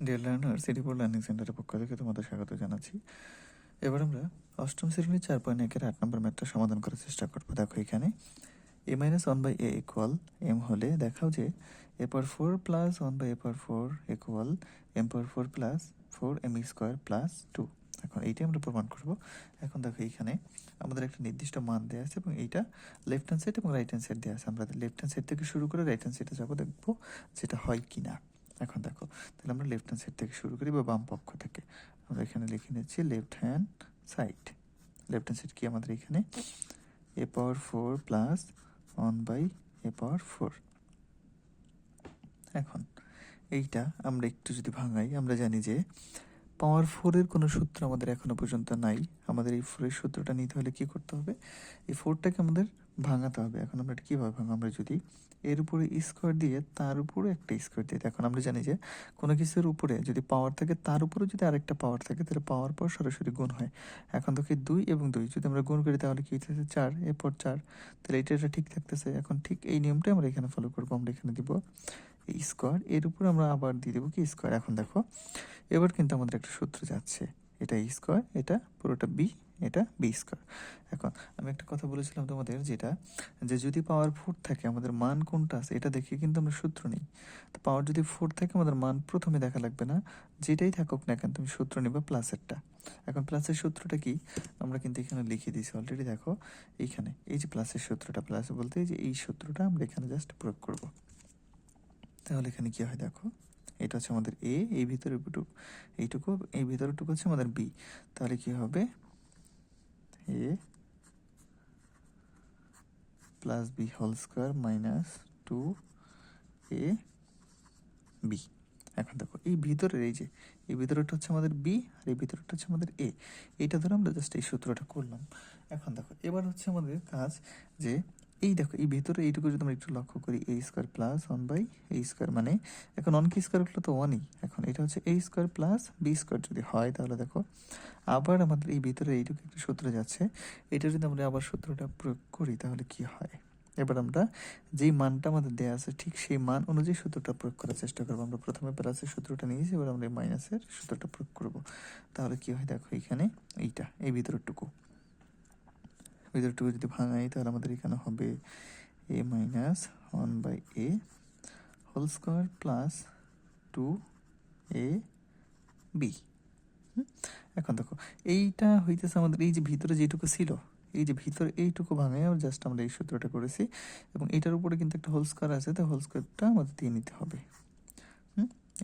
Deer learner, city board learning সেন্টারের পক্ষ থেকে তোমাদের স্বাগত জানাচ্ছি। এবার আমরা অষ্টম শ্রেণীর 4.1-এর 8 নম্বর ম্যাথটা সমাধান করার চেষ্টা করবো। দেখো এখানে a-1/a ইকুয়াল m হলে দেখাও যে a^4 plus 1/a^4 equal m^4 plus 4m² plus 2। এখন এইটাই আমরা প্রমাণ করব। এখন দেখো এইখানে আমাদের একটা নির্দিষ্ট মান দেওয়া আছে এবং এইটা লেফট হ্যান্ড সাইড এবং রাইট হ্যান্ড সাইড দেওয়া আছে। আমরা লেফট হ্যান্ড সাইড থেকে শুরু করে রাইট হ্যান্ড সাইডে যাবো, দেখবো যেটা হয় কি না। এখন দেখো তাহলে আমরা লেফট হ্যান্ড সাইড থেকে শুরু করি বা বাম পক্ষ থেকে। আমরা এখানে লিখে নিচ্ছি left hand side. Left hand side কি আমাদের এখানে a^4 প্লাস 1/a^4। এখন এইটা আমরা একটু যদি ভাঙাই, আমরা জানি যে পাওয়ার 4-এর কোনো সূত্র আমাদের এখনো পর্যন্ত নাই। আমাদের এই 4-এর সূত্রটা নিতে হলে কি করতে হবে, এই 4টাকে আমাদের ভাঙাতে হবে। এখন আমরা এটা কীভাবে ভাঙবো, আমরা যদি এর উপরে স্কোয়ার দিয়ে তার উপরে একটা স্কোয়ার দিই। এখন আমরা জানি যে কোনো কিছুর উপরে যদি পাওয়ার থাকে তার উপরে যদি আরেকটা পাওয়ার থাকে তাহলে পাওয়ার পর সরাসরি গুণ হয়। এখন দেখি 2 এবং 2 যদি আমরা গুণ করি তাহলে কি হইতেছে 4, এরপর 4, তাহলে এটা ঠিক থাকতেছে। এখন ঠিক এই নিয়মটাই আমরা এখানে ফলো করবো। আমরা এখানে দিব এই স্কোয়ার, এর উপরে আমরা আবার দিয়ে দেবো কি স্কোয়ার। এখন দেখো এবার কিন্তু আমাদের একটা সূত্র যাচ্ছে, এটা স্কোয়ার, এটা পুরোটা বি, এটা বি স্কোয়ার। এখন আমি একটা কথা বলেছিলাম তোমাদের, যেটা যে যদি পাওয়ার 4 থাকে আমাদের মান কোনটা আছে এটা দেখে কিন্তু আমরা সূত্র নিই। তো পাওয়ার যদি 4 থাকে আমাদের মান প্রথমে দেখা লাগবে না, যেটাই থাকুক না কেন তুমি সূত্র নিবা প্লাসেরটা। এখন প্লাসের সূত্রটা কি আমরা কিন্তু এখানে লিখে দিয়েছি অলরেডি। দেখো এইখানে এই যে প্লাসের সূত্রটা, প্লাস বলতে এই যে এই সূত্রটা আমরা এখানে জাস্ট প্রয়োগ করব। তাহলে এখানে কি হয় দেখো, এটা হচ্ছে আমাদের এ, এই ভিতরে এইটুকু, এই ভিতরেটুকু হচ্ছে আমাদের বি। তাহলে কি হবে A plus B whole square minus 2ab। এখন দেখো এই ভিতরের এই যে এই ভিতরেটা হচ্ছে আমাদের বি আর এই ভিতরেটা হচ্ছে আমাদের এ। এইটা ধরে আমরা জাস্ট এই সূত্রটা করলাম। এখন দেখো এবার হচ্ছে আমাদের কাজ যে এই দেখো এই ভেতরে এইটুকু যদি আমরা একটু লক্ষ্য করি, a² প্লাস 1/a², মানে এখন 1 কি স্কোয়ার করলে তো 1ই। এখন এটা হচ্ছে a² প্লাস b² যদি হয় তাহলে দেখো আবার আমাদের এই ভিতরে এইটুকু একটা সূত্র যাচ্ছে, এটা যদি আমরা আবার সূত্রটা প্রয়োগ করি তাহলে কি হয়। এবার আমরা যেই মানটা আমাদের দেওয়া আছে ঠিক সেই মান অনুযায়ী সূত্রটা প্রয়োগ করার চেষ্টা করবো। আমরা প্রথমে প্লাসের সূত্রটা নিয়েছি, এবার আমরা এই মাইনাসের সূত্রটা প্রয়োগ করব। তাহলে কি হয় দেখো এখানে এইটা এই ভিতরটুকু যদি ভাঙাই তাহলে আমাদের এখানে হবে a minus 1/a whole square plus 2ab। এখন দেখো এইটা হইতেছে আমাদের এই যে ভিতরে যেটুকু ছিল, এই যে ভিতরে এইটুকু ভাঙাই জাস্ট আমরা এই সূত্রটা করেছি এবং এটার উপরে কিন্তু একটা হোল স্কোয়ার আছে, তো হোল স্কোয়ারটা আমাদের দিয়ে নিতে হবে।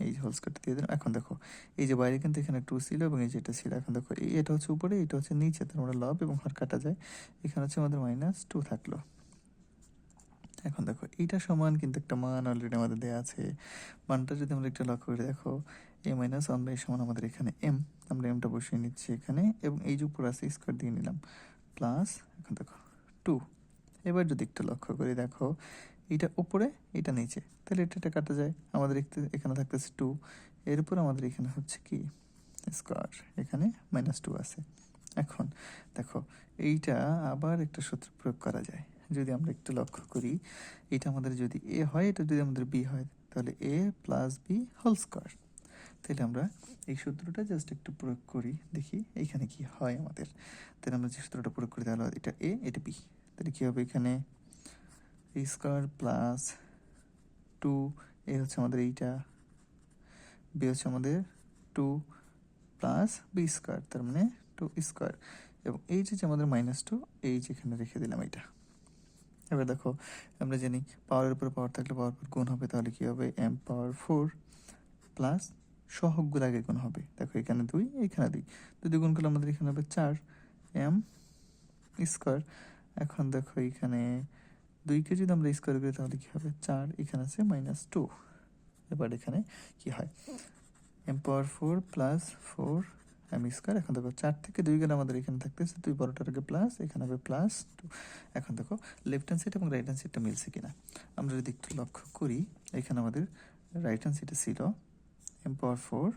এই যে হোল স্কোয়ারটা দিয়ে দিলাম। এখন দেখো এই যে বাইরে কিন্তু এখানে 2 ছিল এবং এই যেটা ছিল, এখন দেখো এটা হচ্ছে উপরে, এটা হচ্ছে নিচে, তার মানে লব এবং হার কাটা যায়। এখানে হচ্ছে আমাদের -2 থাকলো। এখন দেখো এইটা সমান কিন্তু একটা মান অলরেডি আমাদের দেওয়া আছে। মানটা যদি আমরা একটু লক্ষ্য করে দেখো a-1/a সমান আমাদের এখানে m, আমরা এমটা বসিয়ে নিচ্ছি এখানে এবং এই যে উপর আছে স্কোয়ার দিয়ে নিলাম প্লাস, এখন দেখো 2। এবার যদি একটু লক্ষ্য করি দেখো এইটা উপরে এটা নিচে, তাহলে এটা কাটা যায়। আমাদের এখানে থাকতেছে 2, এর উপর আমাদের এখানে হচ্ছে কি স্কোয়ার, এখানে -2 আছে। এখন দেখো এইটা আবার একটা সূত্র প্রয়োগ করা যায়। যদি আমরা একটু লক্ষ্য করি, এটা আমাদের যদি এ হয়, এটা যদি আমাদের বি হয়, তাহলে a plus B whole square. তাহলে আমরা এই সূত্রটা জাস্ট একটু প্রয়োগ করি, দেখি এইখানে কি হয় আমাদের। তাহলে আমরা যে সূত্রটা প্রয়োগ করি তাহলে এটা এ, এটা বি, তাহলে কী হবে এখানে a² প্লাস 2, এ হচ্ছে আমাদের এইটা, বি হচ্ছে আমাদের 2 প্লাস b², তার মানে 2² এবং এই যে আমাদের -2, এই যে এখানে রেখে দিলাম এটা। এবার দেখো আমরা জানি পাওয়ারের উপর পাওয়ার থাকলে পাওয়ার পর গুণ হবে, তাহলে কি হবে m^4 প্লাস সহগগুলো আগে গুণ হবে। দেখো এখানে 2, এখানে 2, যদি গুণ করলে আমাদের এখানে হবে 4m²। এখন দেখো এখানে 2কে যদি আমরা স্কোয়ার করি তাহলে কি হবে 4, এখানে আছে -2। এবার এখানে কি হয় m^4 প্লাস 4m²। এখন দেখো 4 থেকে 2 গেলে আমাদের এখানে থাকতেছে 2 বড়টার আগে প্লাস, এখানে হবে +2। এখন দেখো লেফট হ্যান্ড সাইড এবং রাইট হ্যান্ড সাইডটা মিলছে কিনা আমরা যদি একটু লক্ষ্য করি, এখানে আমাদের রাইট হ্যান্ড সাইডে ছিল m^4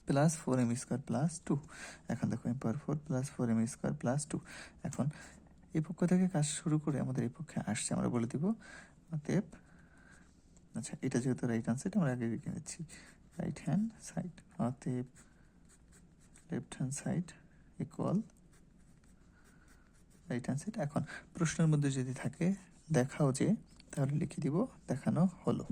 প্লাস 4m² প্লাস 2। এখন দেখো m^4 প্লাস 4m² প্লাস 2। এখন এই পক্ষ থেকে কাজ শুরু করে আমাদের এই পক্ষে আসছে, আমরা বলে দিব অতএব, আচ্ছা এটা যেহেতু রাইট হ্যান্ড সাইড আমরা আগে লিখে নিচ্ছি রাইট হ্যান্ড সাইড, অতএব left hand side equal right hand side. এখন প্রশ্নের মধ্যে যদি থাকে দেখাও যে, তাহলে লিখে দিব দেখানো হলো।